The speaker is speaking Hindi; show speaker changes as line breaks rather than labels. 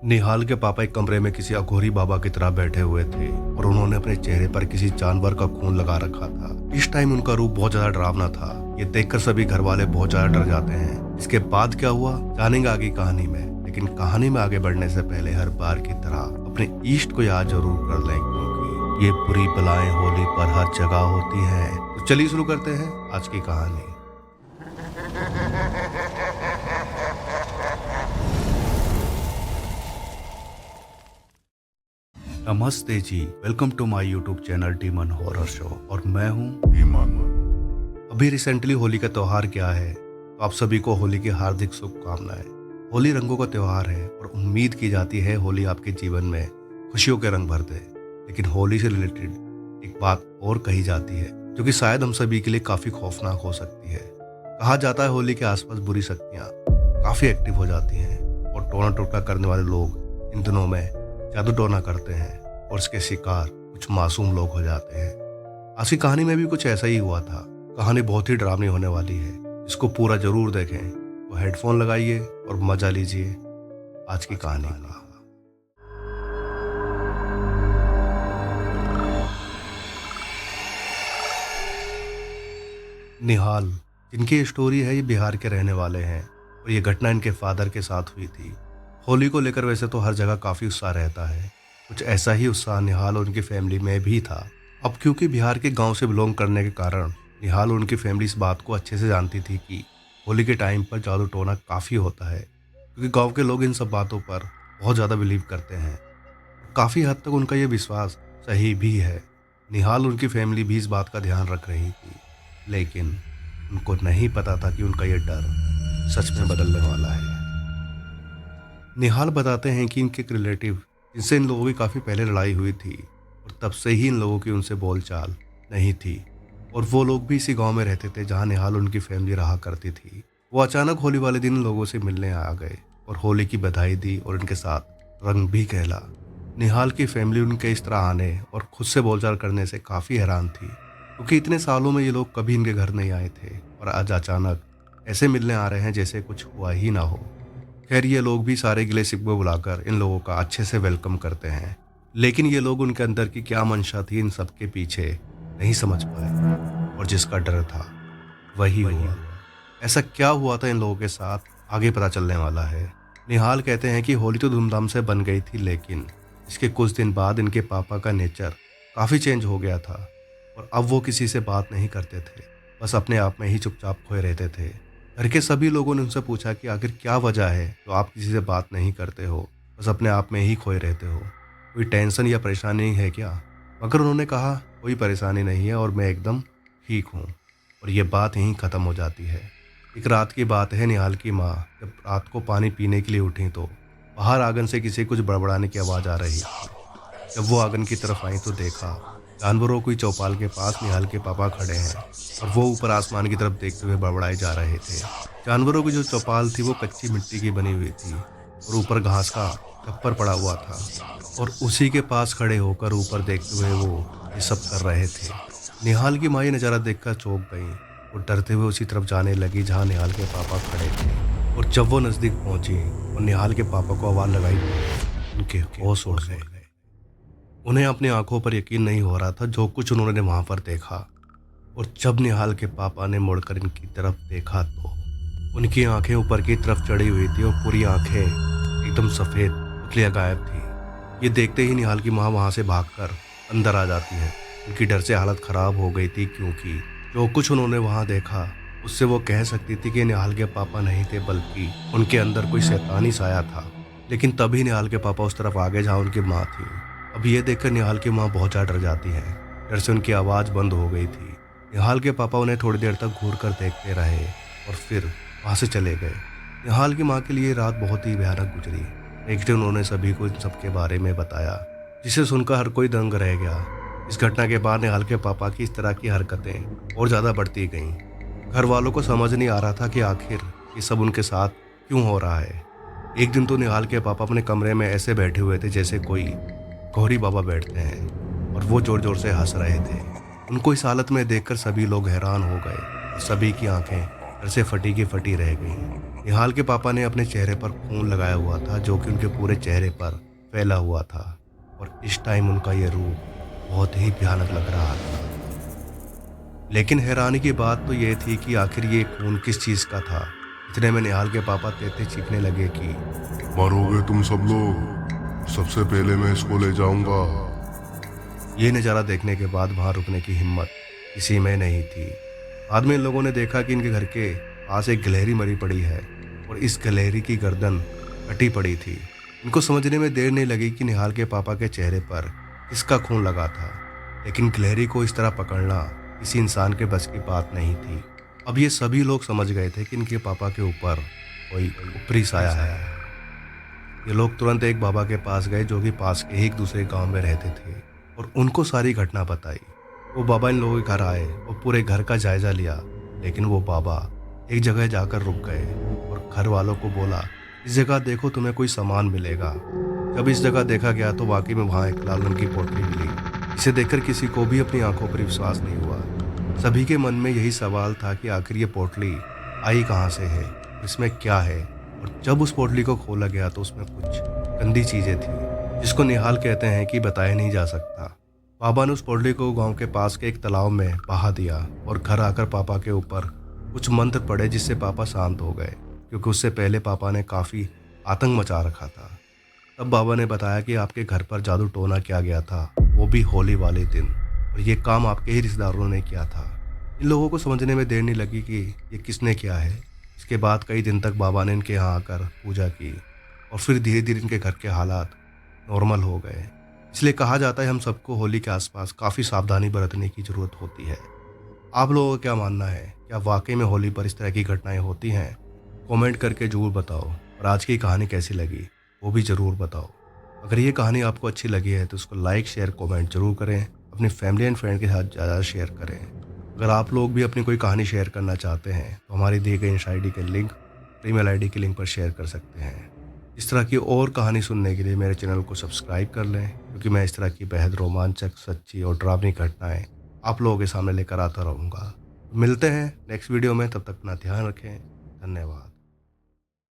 निहाल के पापा एक कमरे में किसी अघोरी बाबा की तरह बैठे हुए थे और उन्होंने अपने चेहरे पर किसी जानवर का खून लगा रखा था। इस टाइम उनका रूप बहुत ज्यादा डरावना था। ये देखकर सभी घर वाले बहुत ज्यादा डर जाते हैं। इसके बाद क्या हुआ जानेंगे आगे कहानी में, लेकिन कहानी में आगे बढ़ने से पहले हर बार की तरह अपने ईष्ट को याद जरूर कर लें, क्योंकि ये बुरी बलाएं होली पर हर जगह होती हैं। तो चलिए शुरू करते हैं आज की कहानी। नमस्ते जी, welcome to my YouTube channel Demon Horror Show और मैं हूँ डीमन। अभी रिसेंटली होली का त्यौहार क्या है, तो आप सभी को होली की हार्दिक शुभकामनाएं। होली रंगों का त्यौहार है और उम्मीद की जाती है होली आपके जीवन में खुशियों के रंग भर दे। लेकिन होली से रिलेटेड एक बात और कही जाती है जो कि शायद हम सभी के लिए काफी खौफनाक हो सकती है। कहा जाता है होली के आसपास बुरी शक्तियाँ काफी एक्टिव हो जाती हैं और टोना टोटका करने वाले लोग इन दिनों में जादू टोना करते हैं और इसके शिकार कुछ मासूम लोग हो जाते हैं। आज की कहानी में भी कुछ ऐसा ही हुआ था। कहानी बहुत ही डरावनी होने वाली है। इसको पूरा जरूर देखें तो हेडफोन लगाइए और मजा लीजिए आज की कहानी का। निहाल, जिनकी स्टोरी है, ये बिहार के रहने वाले हैं और ये घटना इनके फादर के साथ हुई थी। होली को लेकर वैसे तो हर जगह काफी उत्साह रहता है, कुछ ऐसा ही उत्साह निहाल और उनकी फैमिली में भी था। अब क्योंकि बिहार के गांव से बिलोंग करने के कारण निहाल और उनकी फैमिली इस बात को अच्छे से जानती थी कि होली के टाइम पर जादू टोना काफ़ी होता है, क्योंकि गांव के लोग इन सब बातों पर बहुत ज़्यादा बिलीव करते हैं। काफ़ी हद तक उनका ये विश्वास सही भी है। निहाल और उनकी फैमिली भी इस बात का ध्यान रख रही थी, लेकिन उनको नहीं पता था कि उनका ये डर सच में बदलने वाला है। निहाल बताते हैं कि इनके एक रिलेटिव जिनसे इन लोगों की काफ़ी पहले लड़ाई हुई थी और तब से ही इन लोगों की उनसे बोलचाल नहीं थी, और वो लोग भी इसी गांव में रहते थे जहां निहाल और उनकी फैमिली रहा करती थी। वो अचानक होली वाले दिन इन लोगों से मिलने आ गए और होली की बधाई दी और उनके साथ रंग भी खेला। निहाल की फैमिली उनके इस तरह आने और खुद से बोलचाल करने से काफ़ी हैरान थी, क्योंकि इतने सालों में ये लोग कभी इनके घर नहीं आए थे और आज अचानक ऐसे मिलने आ रहे हैं जैसे कुछ हुआ ही ना हो। खैर, ये लोग भी सारे गिले शिकवे बुलाकर इन लोगों का अच्छे से वेलकम करते हैं, लेकिन ये लोग उनके अंदर की क्या मंशा थी इन सबके पीछे नहीं समझ पाए, और जिसका डर था वही हुआ। ऐसा क्या हुआ था इन लोगों के साथ आगे पता चलने वाला है। निहाल कहते हैं कि होली तो धूमधाम से बन गई थी, लेकिन इसके कुछ दिन बाद इनके पापा का नेचर काफ़ी चेंज हो गया था और अब वो किसी से बात नहीं करते थे, बस अपने आप में ही चुपचाप खोए रहते थे। घर के सभी लोगों ने उनसे पूछा कि आखिर क्या वजह है तो आप किसी से बात नहीं करते हो, बस अपने आप में ही खोए रहते हो, कोई टेंशन या परेशानी है क्या? मगर उन्होंने कहा कोई परेशानी नहीं है और मैं एकदम ठीक हूँ, और ये बात यहीं ख़त्म हो जाती है। एक रात की बात है, निहाल की माँ जब रात को पानी पीने के लिए उठी तो बाहर आंगन से किसी कुछ बड़बड़ाने की आवाज़ आ रही थी। जब वो आंगन की तरफ आई तो देखा जानवरों की चौपाल के पास निहाल के पापा खड़े हैं और वो ऊपर आसमान की तरफ देखते हुए बड़बड़ाए जा रहे थे। जानवरों की जो चौपाल थी वो कच्ची मिट्टी की बनी हुई थी और ऊपर घास का छप्पर पड़ा हुआ था, और उसी के पास खड़े होकर ऊपर देखते हुए वो ये सब कर रहे थे। निहाल की माँ ये नज़ारा देखकर चौंक गई। वो डरते हुए उसी तरफ जाने लगी जहाँ निहाल के पापा खड़े थे, और जब वो नज़दीक पहुंची और निहाल के पापा को आवाज़ लगाई, उनके होश उड़ गए। उन्हें अपनी आंखों पर यकीन नहीं हो रहा था जो कुछ उन्होंने वहां पर देखा, और जब निहाल के पापा ने मुड़कर इनकी तरफ देखा तो उनकी आंखें ऊपर की तरफ चढ़ी हुई थी और पूरी आंखें एकदम सफ़ेद पुतलियाँ गायब थी। ये देखते ही निहाल की माँ वहां से भागकर अंदर आ जाती है। उनकी डर से हालत ख़राब हो गई थी, क्योंकि जो कुछ उन्होंने वहाँ देखा उससे वो कह सकती थी कि निहाल के पापा नहीं थे, बल्कि उनके अंदर कोई शैतानी साया था। लेकिन तभी निहाल के पापा उस तरफ आ गए जहाँ उनकी माँ थी। अब ये देखकर निहाल की माँ बहुत ज़्यादा डर जाती है। डर से उनकी आवाज़ बंद हो गई थी। निहाल के पापा उन्हें थोड़ी देर तक घूर कर देखते रहे और फिर वहाँ से चले गए। निहाल की माँ के लिए रात बहुत ही भयानक गुजरी। नेक्स्ट डे उन्होंने सभी को इन सब के बारे में बताया, जिसे सुनकर हर कोई दंग रह गया। इस घटना के बाद निहाल के पापा की इस तरह की हरकतें और ज़्यादा बढ़ती गईं। घर वालों को समझ नहीं आ रहा था कि आखिर ये सब उनके साथ क्यों हो रहा है। एक दिन तो निहाल के पापा अपने कमरे में ऐसे बैठे हुए थे जैसे कोई गौरी बाबा बैठते हैं, और वो जोर जोर से हंस रहे थे। उनको इस हालत में देखकर सभी लोग हैरान हो गए। सभी की आंखें डर से फटी की फटी रह गईं। निहाल के पापा ने अपने चेहरे पर खून लगाया हुआ था जो कि उनके पूरे चेहरे पर फैला हुआ था और इस टाइम उनका ये रूप बहुत ही भयानक लग रहा था। लेकिन हैरानी की बात तो ये थी कि आखिर ये खून किस चीज़ का था। इतने में निहाल के पापा तेते चीखने लगे कि
मारोगे तुम सब लोग, सबसे पहले मैं इसको ले जाऊंगा।
ये नज़ारा देखने के बाद वहाँ रुकने की हिम्मत किसी में नहीं थी। बाद में इन लोगों ने देखा कि इनके घर के पास एक गिलहरी मरी पड़ी है और इस गिलहरी की गर्दन कटी पड़ी थी। इनको समझने में देर नहीं लगी कि निहाल के पापा के चेहरे पर किसका खून लगा था, लेकिन गिलहरी को इस तरह पकड़ना किसी इंसान के बस की बात नहीं थी। अब ये सभी लोग समझ गए थे कि इनके पापा के ऊपर कोई ऊपरी साया है। ये लोग तुरंत एक बाबा के पास गए जो कि पास के ही एक दूसरे गांव में रहते थे और उनको सारी घटना बताई। वो बाबा इन लोगों के घर आए और पूरे घर का जायजा लिया, लेकिन वो बाबा एक जगह जाकर रुक गए और घर वालों को बोला, इस जगह देखो तुम्हें कोई सामान मिलेगा। जब इस जगह देखा गया तो वाकई में वहाँ एक लाल रंग की पोटली मिली। इसे देखकर किसी को भी अपनी आंखों पर विश्वास नहीं हुआ। सभी के मन में यही सवाल था कि आखिर ये पोटली आई कहाँ से है, इसमें क्या है। और जब उस पोटली को खोला गया तो उसमें कुछ गंदी चीजें थी जिसको निहाल कहते हैं कि बताया नहीं जा सकता। पापा ने उस पोटली को गांव के पास के एक तालाब में बहा दिया और घर आकर पापा के ऊपर कुछ मंत्र पड़े जिससे पापा शांत हो गए, क्योंकि उससे पहले पापा ने काफ़ी आतंक मचा रखा था। तब बाबा ने बताया कि आपके घर पर जादू टोना किया गया था, वो भी होली वाले दिन, और ये काम आपके ही रिश्तेदारों ने किया था। इन लोगों को समझने में देर नहीं लगी कि ये किसने किया है। इसके बाद कई दिन तक बाबा ने इनके यहाँ आकर पूजा की और फिर धीरे धीरे इनके घर के हालात नॉर्मल हो गए। इसलिए कहा जाता है हम सबको होली के आसपास काफ़ी सावधानी बरतने की ज़रूरत होती है। आप लोगों का क्या मानना है? क्या वाकई में होली पर इस तरह की घटनाएं होती हैं? कमेंट करके ज़रूर बताओ। और आज की कहानी कैसी लगी वो भी ज़रूर बताओ। अगर ये कहानी आपको अच्छी लगी है तो उसको लाइक शेयर कमेंट जरूर करें। अपनी फैमिली एंड फ्रेंड के साथ ज़्यादा शेयर करें। अगर आप लोग भी अपनी कोई कहानी शेयर करना चाहते हैं तो हमारी दिए गए इंस्टा आईडी के लिंक, ईमेल आईडी के लिंक पर शेयर कर सकते हैं। इस तरह की और कहानी सुनने के लिए मेरे चैनल को सब्सक्राइब कर लें, क्योंकि मैं इस तरह की बेहद रोमांचक, सच्ची और डरावनी घटनाएं आप लोगों के सामने लेकर आता रहूँगा। मिलते हैं नेक्स्ट वीडियो में, तब तक अपना ध्यान रखें। धन्यवाद।